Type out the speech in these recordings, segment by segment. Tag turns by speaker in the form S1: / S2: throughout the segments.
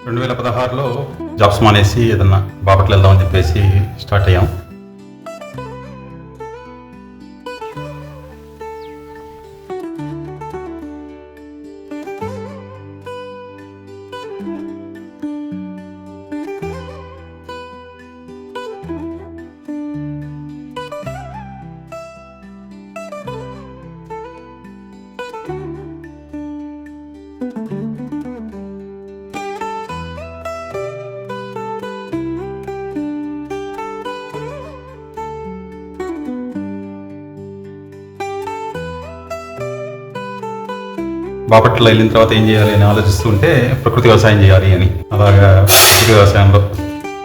S1: 2016లో jobs మానేసి ఏదన్నా బాపట్ల వెళ్దామని చెప్పేసి స్టార్ట్ అయ్యాం. బాపట్ల వెళ్ళిన తర్వాత ఏం చేయాలి అని ఆలోచిస్తుంటే ప్రకృతి వ్యవసాయం చేయాలి అని అలాగా ప్రకృతి వ్యవసాయంలో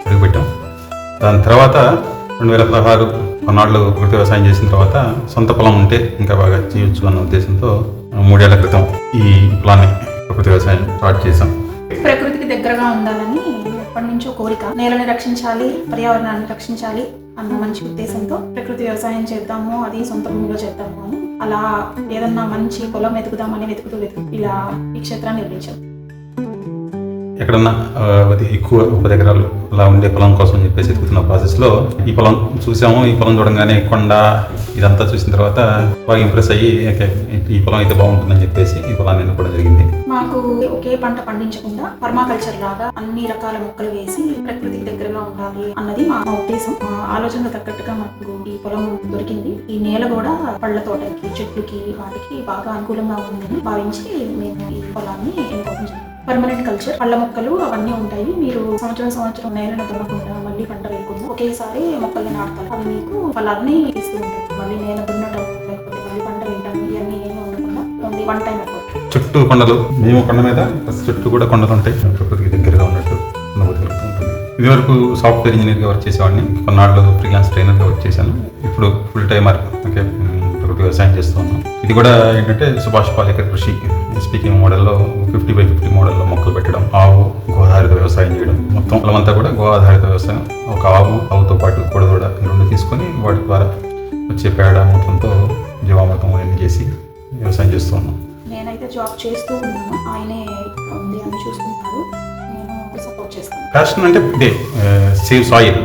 S1: అడుగుపెట్టాం. దాని తర్వాత 2016 కొన్నాళ్ళు ప్రకృతి వ్యవసాయం చేసిన తర్వాత సొంత పొలం ఉంటే ఇంకా బాగా చేయొచ్చు అన్న ఉద్దేశంతో 3 ఏళ్ల క్రితం ఈ ప్లాన్ని ప్రకృతి వ్యవసాయం స్టార్ట్ చేశాం.
S2: ప్రకృతికి దగ్గరగా ఉండాలని ఎప్పటి నుంచో కోరిక. నేలని రక్షించాలి, పర్యావరణాన్ని రక్షించాలి అన్న మంచి ఉద్దేశంతో ప్రకృతి వ్యవసాయం చేద్దాము, అది సొంత భూమిలో చేద్దాము అని అలా ఏదన్నా మంచి పొలం వెతుకుదామని వెతుకుతూ ఇలా ఈ క్షేత్రాన్ని నిర్మించాం.
S1: ఎక్కడన్నా ఎక్కువ 10 ఎకరాలు అలా ఉండే పొలం కోసం చెప్పేసి ఎదుగుతున్న ప్రాసెస్లో ఈ పొలం చూసాము. ఈ పొలం చూడంగానే కొండ ఇదంతా చూసిన తర్వాత బాగా ఇంప్రెస్ అయ్యి ఈ పొలం అయితే బాగుంటుందని చెప్పేసి ఈ పొలాన్ని ఎన్నుకోవడం జరిగింది.
S2: మాకు ఒకే పంట పండించకుండా పర్మాకల్చర్ లాగా అన్ని రకాల మొక్కలు వేసి ప్రకృతికి దగ్గరగా ఉండాలి అన్నది మా ఉద్దేశం. ఆలోచనకు తగ్గట్టుగా మాకు ఈ పొలం దొరికింది. ఈ నేల కూడా పళ్ళ తోటకి, చెట్లుకి, వాటికి బాగా అనుకూలంగా ఉందని భావించి మేము ఈ పొలాన్ని ఎన్నుకోవడం జరిగింది. పర్మనెంట్ కల్చర్, పళ్ళ మొక్కలు అవన్నీ ఉంటాయి. మీరు సంవత్సరం నేలను దున్నకుండా మళ్ళీ పంట వేయకుండా ఒకేసారి మొక్కల్ని నాటుతారు. అవి మీకు ఫలాన్ని ఇస్తూ ఉంటాయి. మళ్ళీ నేను దున్నటం లేకపోతే మళ్ళీ పంట వేయటం ఇవన్నీ ఏమీ ఉండకుండా ఓన్లీ వన్ టైం ఎఫర్ట్.
S1: చుట్టూ కొండలు, మేము కొండ మీద చుట్టూ కూడా కొండలు ఉంటాయి. ప్రకృతికి దగ్గరగా ఉన్నట్టు ఉంటుంది. ఇదివరకు సాఫ్ట్వేర్ ఇంజనీర్గా వర్క్ చేసేవాడిని. కొన్నాళ్ళు ఫ్రీలాన్స్ ట్రైనర్గా వర్క్ చేశాను. ఇప్పుడు ఫుల్ టైమర్ ప్రకృతి వ్యవసాయం చేస్తూ ఉన్నాం. ఇది కూడా ఏంటంటే సుభాష్ పాలేకర్ కృషి స్పీకింగ్ మోడల్లో 50/50 మోడల్లో మొక్కలు పెట్టడం, ఆవు గోధారిత వ్యవసాయం చేయడం, మొత్తం పొలమంతా కూడా గో ఆధారిత వ్యవసాయం. ఒక ఆవుతో పాటు కోడదూడ 2 తీసుకొని వాటి ద్వారా వచ్చే పేడ మూత్రంతో జీవామృతం అన్ని చేసి వ్యవసాయం చేస్తూ ఉన్నాం.
S2: నేనైతే జాబ్ చేస్తూ ఉన్నాను, ఆయనే ఉంది అని చూసుకుంటున్నారు. నేను సపోర్ట్ చేస్తాను.
S1: ప్యాషన్ అంటే ఇదే, సేవ్ సాయిల్,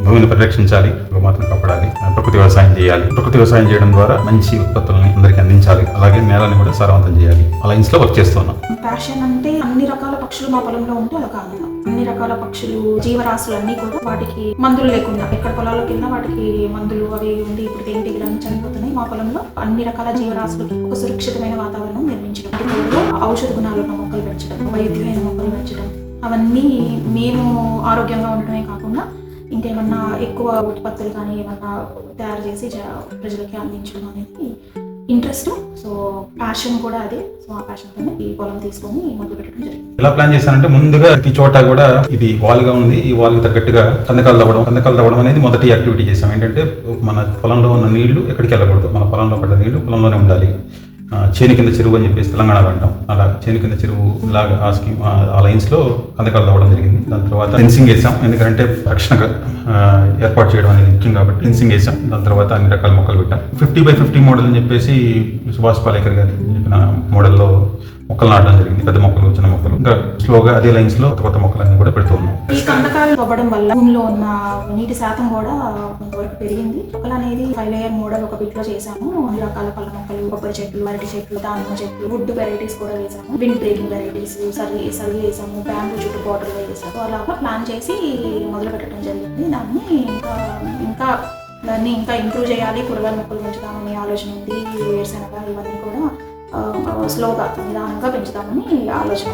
S1: భూమిని పరిరక్షించాలి, గోమాతను కాపాడాలి, ప్రకృతి వ్యవసాయం చేయాలి. ప్రకృతి వ్యవసాయం చేయడం ద్వారా మంచి ఉత్పత్తులని అందరికీ అందించాలి, అలాగే నేలని కూడా సారవంతం చేయాలి. ఆ లైన్స్ లో వర్క్ చేస్తున్నాం.
S2: ప్యాషన్ అంటే అన్ని రకాల పక్షులు మా పొలంలో ఉంటే అదొక ఆనందం. అన్ని రకాల పక్షులు, జీవరాశులు అన్ని కూడా వాటికి మందులు లేకుండా, ఎక్కడ పొలాల కింద వాటికి మందులు అవి ఉండి ఇప్పుడు తేనెటీగలన్నీ చనిపోతున్నాయి. మా పొలంలో అన్ని రకాల జీవరాశులకి ఒక సురక్షితమైన వాతావరణం నిర్మించడం, ఔషధ గుణాలు ఉన్న మొక్కలు పెంచడం, వైద్యమైన మొక్కలు పెంచడం, అవన్నీ మేము ఆరోగ్యంగా ఉండటమే కాకుండా ఇంకేమన్నా ఎక్కువ ఉత్పత్తులు కానీ ఏమన్నా తయారు చేసి ప్రజలకి అందించడం అనేది ఇంట్రెస్ట్. సో ప్యాషన్ కూడా అదే. సో ఆ ప్యాషన్తోనే ఈ పొలం తీసుకొని మొదలు పెట్టడం జరిగింది.
S1: ఎలా ప్లాన్ చేశానంటే, ముందుగా ప్రతి చోట కూడా ఇది వాల్గా ఉంది, ఈ వాల్కి తగ్గట్టుగా కందకాలు తవ్వడం అనేది మొదటి యాక్టివిటీ చేసాం. ఏంటంటే మన పొలంలో ఉన్న నీళ్లు ఎక్కడికి వెళ్ళకూడదు, మన పొలంలో పడ్డ నీళ్లు పొలంలోనే ఉండాలి. చేను కింద చెరువు అని చెప్పేసి తెలంగాణలో అంటాం. అలా చేను కింద చెరువు లాగా ఆ స్కీమ్, ఆ లైన్స్లో కందకాలు తవ్వడం జరిగింది. దాని తర్వాత ఫెన్సింగ్ వేసాం, ఎందుకంటే రక్షణగా ఏర్పాటు చేయడం అనేది ముఖ్యం కాబట్టి ఫెన్సింగ్ వేసాం. దాని తర్వాత అన్ని రకాల మొక్కలు పెట్టాం. 50/50 మోడల్ అని చెప్పేసి సుభాష్ పాలేకర్ గారు చెప్పిన మోడల్లో మొక్కలు నాటడం జరిగింది. పెద్ద మొక్కలు, చిన్న మొక్కలు, ఇంకా స్లోగా అదే లైన్స్ లో కొత్త మొక్కలన్నీ కూడా పెడుతూ ఉన్నాం.
S2: ఈ కందకాలు తవ్వడం వల్ల భూమిలో ఉన్న నీటి శాతం కూడా కొంతవరకు పెరిగింది. మొక్కలు అనేది 5 లేయర్ మోడల్ ఒక బిట్ లో చేసాము. అన్ని రకాల పళ్ళ మొక్కలు, కొబ్బరి చెట్లు, అరటి చెట్లు, దానిమ్మ చెట్లు, వుడ్ వెరైటీస్ కూడా వేసాము. విండ్ బ్రేకింగ్ వెరైటీస్, సర్వీ వేసాము, బ్యాంబూ చుట్టూ బార్డర్ వేసాము. అలాగా ప్లాన్ చేసి మొదలు పెట్టడం జరిగింది. దాన్ని ఇంకా ఇంప్రూవ్ చేయాలి, కూరగాయల మొక్కలు పెంచుదామని ఆలోచన ఉంది. వేరుశనగ ఇవన్నీ కూడా స్లోగా నిదానంగా పెంచుతామని ఆలోచన.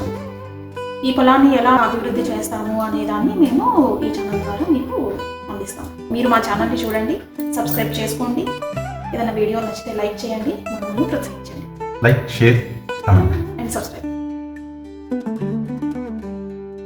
S2: ఈ పొలాన్ని ఎలా అభివృద్ధి చేస్తాము అనే దాన్ని మేము ఈ ఛానల్ ద్వారా మీకు అందిస్తాం. మీరు మా ఛానల్ని చూడండి, సబ్స్క్రైబ్ చేసుకోండి. ఏదైనా వీడియో నచ్చితే లైక్ చేయండి, మమ్మల్ని ప్రోత్సహించండి.
S1: Like, share, comment.